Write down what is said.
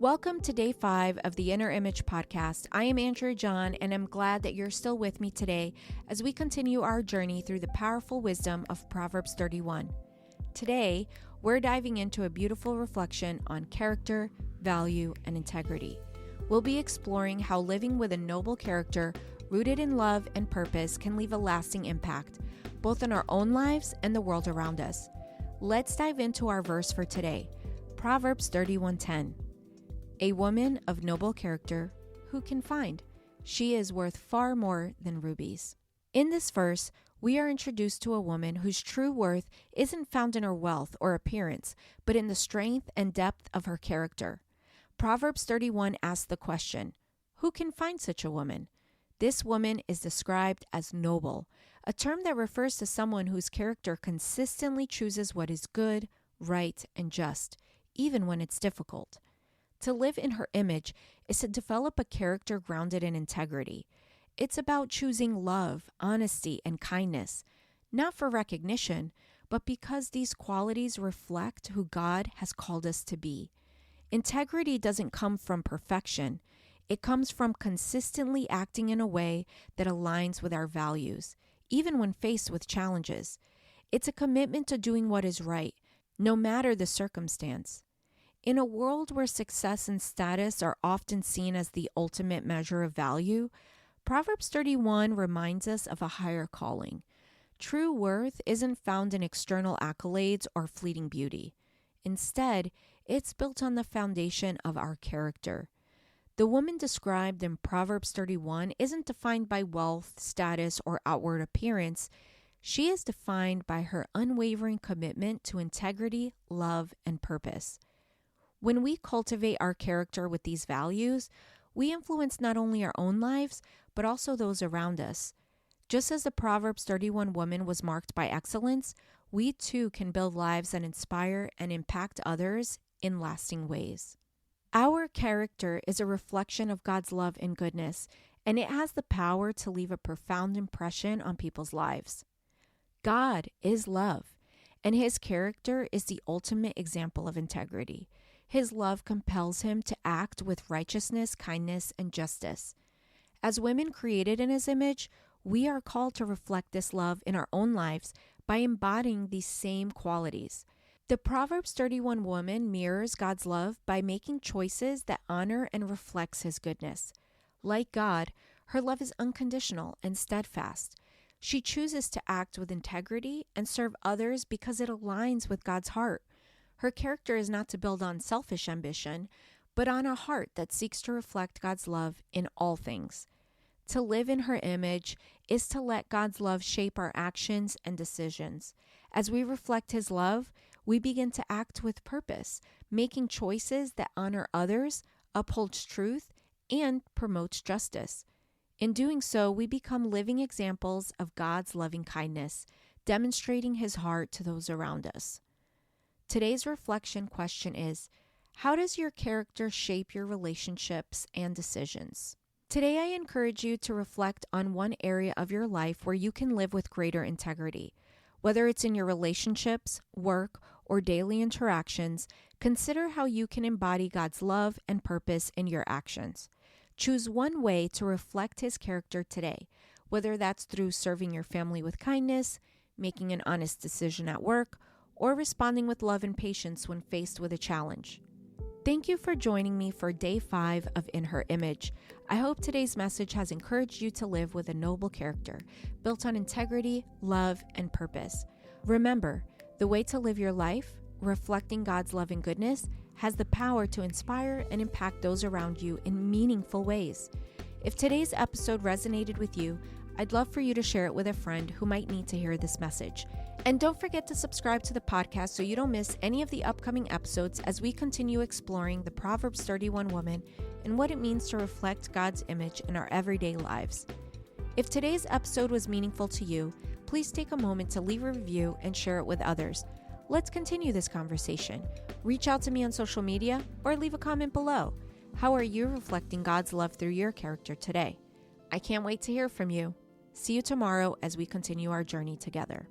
Welcome to day 5 of the Inner Image podcast. I am Andrea John, and I'm glad that you're still with me today as we continue our journey through the powerful wisdom of Proverbs 31. Today, we're diving into a beautiful reflection on character, value, and integrity. We'll be exploring how living with a noble character rooted in love and purpose can leave a lasting impact, both in our own lives and the world around us. Let's dive into our verse for today, Proverbs 31:10. A woman of noble character, who can find? She is worth far more than rubies. In this verse, we are introduced to a woman whose true worth isn't found in her wealth or appearance, but in the strength and depth of her character. Proverbs 31 asks the question, who can find such a woman? This woman is described as noble, a term that refers to someone whose character consistently chooses what is good, right, and just, even when it's difficult. To live in her image is to develop a character grounded in integrity. It's about choosing love, honesty, and kindness, not for recognition, but because these qualities reflect who God has called us to be. Integrity doesn't come from perfection. It comes from consistently acting in a way that aligns with our values, even when faced with challenges. It's a commitment to doing what is right, no matter the circumstance. In a world where success and status are often seen as the ultimate measure of value, Proverbs 31 reminds us of a higher calling. True worth isn't found in external accolades or fleeting beauty. Instead, it's built on the foundation of our character. The woman described in Proverbs 31 isn't defined by wealth, status, or outward appearance. She is defined by her unwavering commitment to integrity, love, and purpose. When we cultivate our character with these values, we influence not only our own lives, but also those around us. Just as the Proverbs 31 woman was marked by excellence, we too can build lives that inspire and impact others in lasting ways. Our character is a reflection of God's love and goodness, and it has the power to leave a profound impression on people's lives. God is love, and His character is the ultimate example of integrity. His love compels Him to act with righteousness, kindness, and justice. As women created in His image, we are called to reflect this love in our own lives by embodying these same qualities. The Proverbs 31 woman mirrors God's love by making choices that honor and reflects His goodness. Like God, her love is unconditional and steadfast. She chooses to act with integrity and serve others because it aligns with God's heart. Her character is not to build on selfish ambition, but on a heart that seeks to reflect God's love in all things. To live in her image is to let God's love shape our actions and decisions. As we reflect His love, we begin to act with purpose, making choices that honor others, upholds truth, and promotes justice. In doing so, we become living examples of God's loving kindness, demonstrating His heart to those around us. Today's reflection question is, how does your character shape your relationships and decisions? Today, I encourage you to reflect on one area of your life where you can live with greater integrity. Whether it's in your relationships, work, or daily interactions, consider how you can embody God's love and purpose in your actions. Choose one way to reflect His character today, whether that's through serving your family with kindness, making an honest decision at work, or responding with love and patience when faced with a challenge. Thank you for joining me for day 5 of In Her Image. I hope today's message has encouraged you to live with a noble character, built on integrity, love, and purpose. Remember, the way to live your life, reflecting God's love and goodness, has the power to inspire and impact those around you in meaningful ways. If today's episode resonated with you, I'd love for you to share it with a friend who might need to hear this message. And don't forget to subscribe to the podcast so you don't miss any of the upcoming episodes as we continue exploring the Proverbs 31 woman and what it means to reflect God's image in our everyday lives. If today's episode was meaningful to you, please take a moment to leave a review and share it with others. Let's continue this conversation. Reach out to me on social media or leave a comment below. How are you reflecting God's love through your character today? I can't wait to hear from you. See you tomorrow as we continue our journey together.